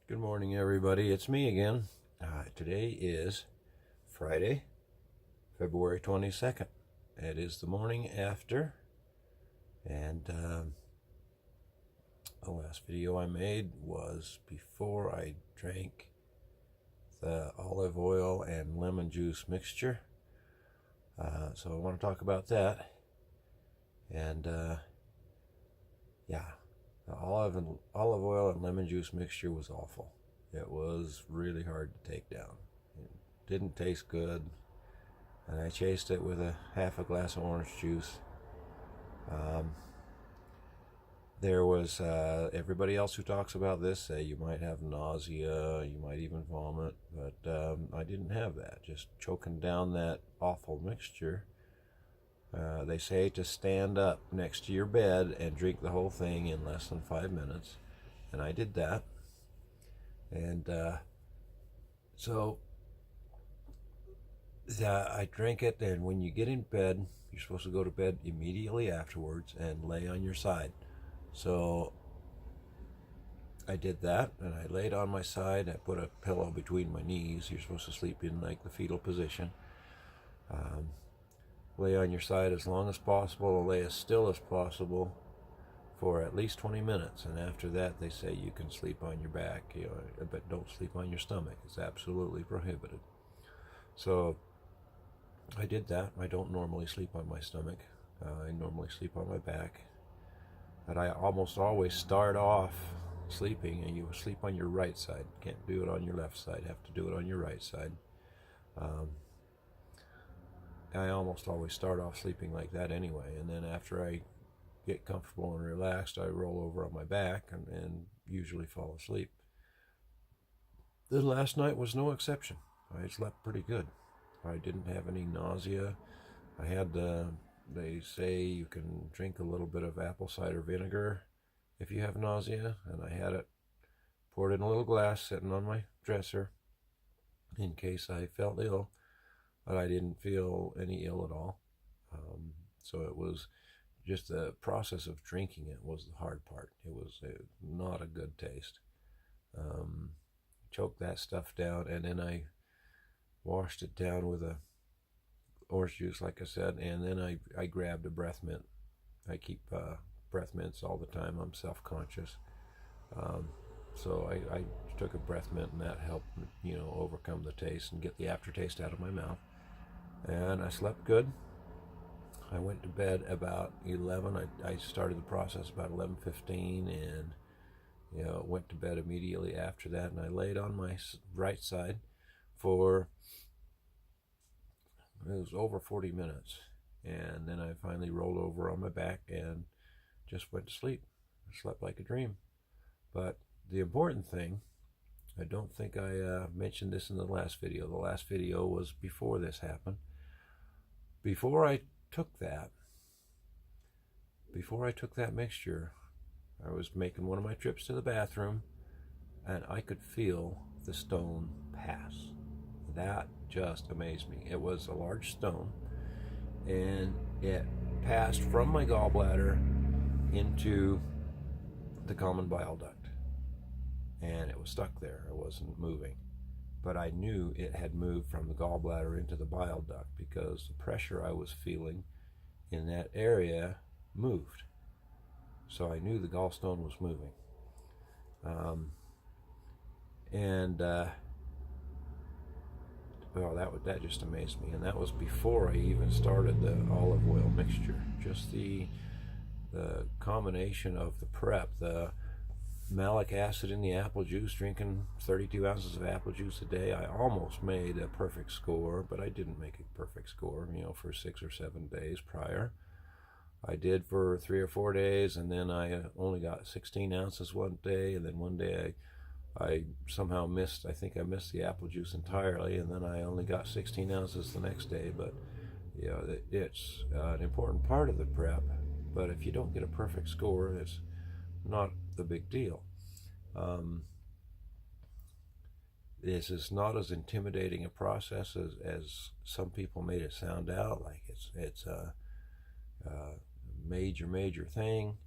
Good morning, everybody. It's me again. Today is Friday, February 22nd. It is the morning after, and the last video I made was before I drank the olive oil and lemon juice mixture. So I want to talk about that. And yeah. The olive oil and lemon juice mixture was awful. It was really hard to take down. It didn't taste good, and I chased it with half a glass of orange juice. There was everybody else who talks about this say you might have nausea, you might even vomit, but I didn't have that. Just choking down that awful mixture. They say to stand up next to your bed and drink the whole thing in less than 5 minutes. And I did that. And so I drank it, and when you get in bed, you're supposed to go to bed immediately afterwards and lay on your side. So I did that, and I laid on my side. I put a pillow between my knees. You're supposed to sleep in like the fetal position. Lay on your side as long as possible, lay as still as possible for at least 20 minutes. And after that, they say you can sleep on your back, but don't sleep on your stomach. It's absolutely prohibited. So I did that. I don't normally sleep on my stomach. I normally sleep on my back. But I almost always start off sleeping, and you sleep on your right side. Can't do it on your left side. Have to do it on your right side. I almost always start off sleeping like that anyway, and then after I get comfortable and relaxed, I roll over on my back and usually fall asleep. Then last night was no exception. I slept pretty good. I didn't have any nausea. I had they say you can drink a little bit of apple cider vinegar if you have nausea, and I had it poured in a little glass sitting on my dresser in case I felt ill. But I didn't feel any ill at all. So it was just the process of drinking it was the hard part. It was not a good taste. Choked that stuff down, and then I washed it down with a orange juice, like I said, and then I grabbed a breath mint. I keep breath mints all the time. I'm self-conscious. So I took a breath mint, and that helped, overcome the taste and get the aftertaste out of my mouth. And I slept good. I went to bed about 11. I started the process about 11:15, and went to bed immediately after that. And I laid on my right side for it was over 40 minutes, and then I finally rolled over on my back and just went to sleep. I slept like a dream. But the important thing, I don't think I mentioned this in the last video. The last video was before this happened. Before I took that mixture, I was making one of my trips to the bathroom, and I could feel the stone pass. That just amazed me. It was a large stone, and it passed from my gallbladder into the common bile duct, and it was stuck there. It wasn't moving. But I knew it had moved from the gallbladder into the bile duct because the pressure I was feeling in that area moved. So I knew the gallstone was moving. That just amazed me. And that was before I even started the olive oil mixture. Just the combination of the prep, the malic acid in the apple juice, drinking 32 ounces of apple juice a day. I almost made a perfect score, but I didn't make a perfect score, for 6 or 7 days prior. I did for 3 or 4 days, and then I only got 16 ounces one day, and then one day I somehow missed the apple juice entirely, and then I only got 16 ounces the next day. But it's an important part of the prep, but if you don't get a perfect score, it's not the big deal. This is not as intimidating a process as some people made it sound out. Like it's a major thing.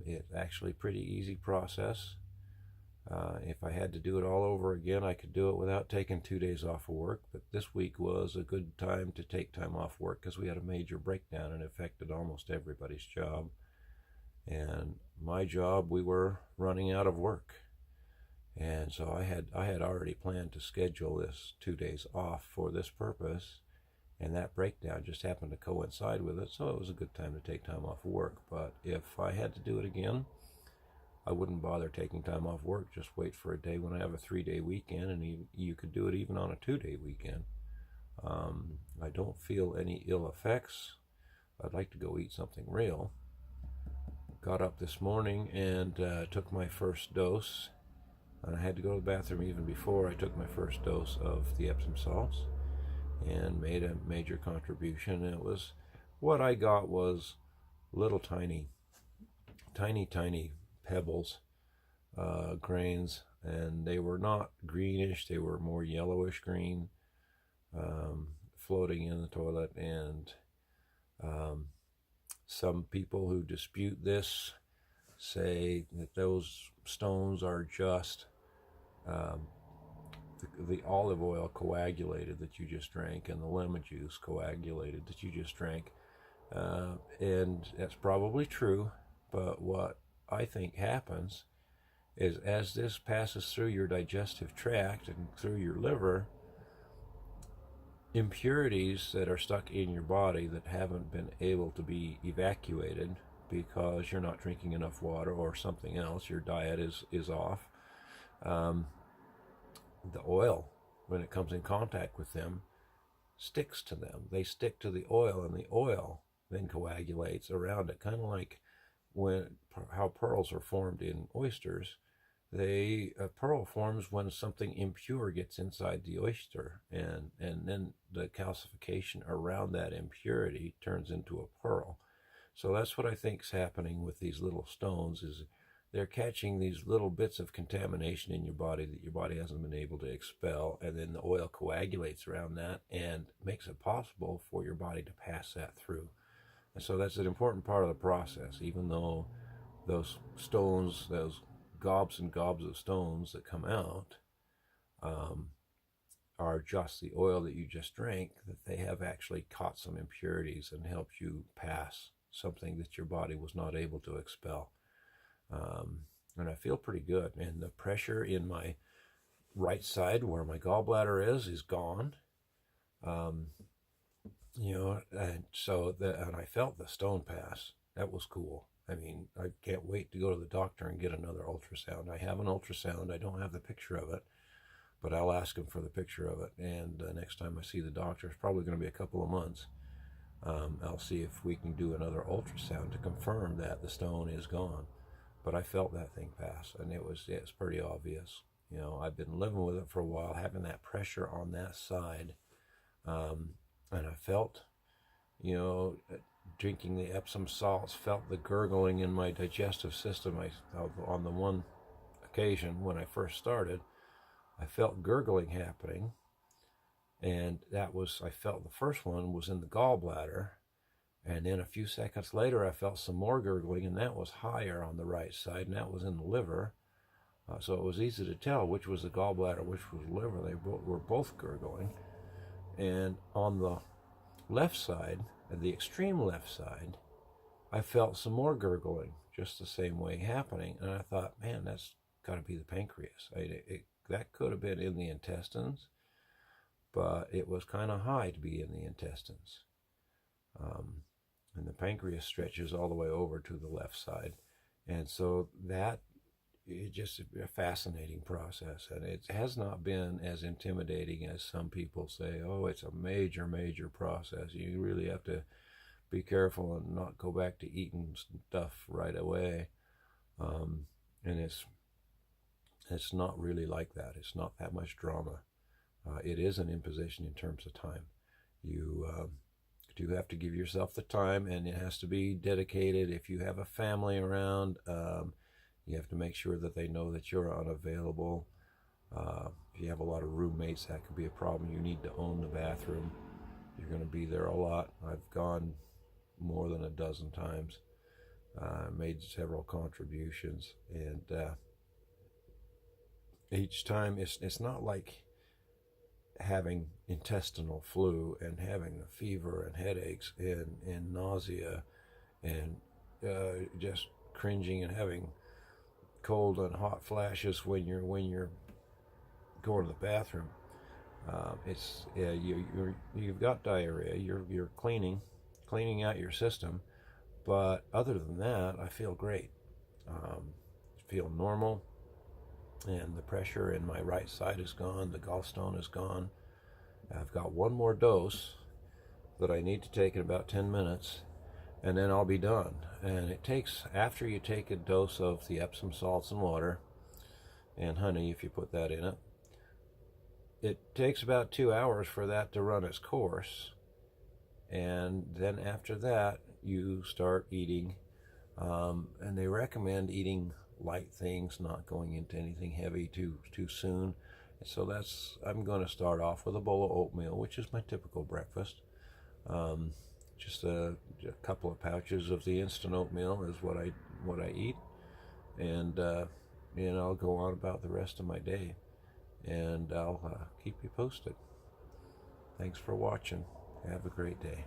It's actually a pretty easy process. If I had to do it all over again, I could do it without taking 2 days off of work. But this week was a good time to take time off work because we had a major breakdown and it affected almost everybody's job. And my job, we were running out of work. And so I had already planned to schedule this 2 days off for this purpose. And that breakdown just happened to coincide with it. So it was a good time to take time off work. But if I had to do it again, I wouldn't bother taking time off work. Just wait for a day when I have a 3-day weekend, and you could do it even on a 2-day weekend. I don't feel any ill effects. I'd like to go eat something real. Got up this morning and took my first dose. And I had to go to the bathroom even before I took my first dose of the Epsom salts, and made a major contribution. It was, what I got was little tiny pebbles, grains, and they were not greenish, they were more yellowish green, floating in the toilet. And some people who dispute this say that those stones are just the olive oil coagulated that you just drank and the lemon juice coagulated that you just drank. And that's probably true, but what I think happens is as this passes through your digestive tract and through your liver, impurities that are stuck in your body that haven't been able to be evacuated because you're not drinking enough water or something else, your diet is off. The oil, when it comes in contact with them, sticks to them. They stick to the oil, and the oil then coagulates around it, kind of like how pearls are formed in oysters. A pearl forms when something impure gets inside the oyster, and then the calcification around that impurity turns into a pearl. So that's what I think is happening with these little stones, is they're catching these little bits of contamination in your body that your body hasn't been able to expel, and then the oil coagulates around that and makes it possible for your body to pass that through. And so that's an important part of the process, even though those stones, those gobs and gobs of stones that come out are just the oil that you just drank, that they have actually caught some impurities and helped you pass something that your body was not able to expel. And I feel pretty good. And the pressure in my right side where my gallbladder is gone. And so and I felt the stone pass. That was cool. I mean, I can't wait to go to the doctor and get another ultrasound. I have an ultrasound. I don't have the picture of it, but I'll ask him for the picture of it. And next time I see the doctor, it's probably going to be a couple of months. I'll see if we can do another ultrasound to confirm that the stone is gone. But I felt that thing pass, and it's pretty obvious. I've been living with it for a while, having that pressure on that side. And I felt, drinking the Epsom salts, felt the gurgling in my digestive system. On the one occasion when I first started, I felt gurgling happening. And I felt the first one was in the gallbladder. And then a few seconds later, I felt some more gurgling, and that was higher on the right side, and that was in the liver. So it was easy to tell which was the gallbladder, which was the liver. They were both gurgling. And on the left side, the extreme left side, I felt some more gurgling, just the same way happening. And I thought, man, that's got to be the pancreas. That could have been in the intestines, but it was kind of high to be in the intestines. And the pancreas stretches all the way over to the left side. And so it's just a fascinating process. And it has not been as intimidating as some people say. Oh, it's a major, major process. You really have to be careful and not go back to eating stuff right away. And it's not really like that. It's not that much drama. It is an imposition in terms of time. You do have to give yourself the time, and it has to be dedicated. If you have a family around, you have to make sure that they know that you're unavailable. If you have a lot of roommates, that could be a problem. You need to own the bathroom. You're going to be there a lot. I've gone more than a dozen times, made several contributions, and each time. It's not like having intestinal flu and having a fever and headaches and nausea and just cringing and having cold and hot flashes when you're going to the bathroom. You've got diarrhea. You're cleaning out your system, but other than that, I feel great. Feel normal, and the pressure in my right side is gone. The gallstone is gone. I've got one more dose that I need to take in about 10 minutes, and then I'll be done. And it takes, after you take a dose of the Epsom salts and water, and honey if you put that in it, it takes about 2 hours for that to run its course. And then after that, you start eating, and they recommend eating light things, not going into anything heavy too soon. So I'm going to start off with a bowl of oatmeal, which is my typical breakfast. Just a couple of pouches of the instant oatmeal is what I eat, and I'll go on about the rest of my day, and I'll keep you posted. Thanks for watching. Have a great day.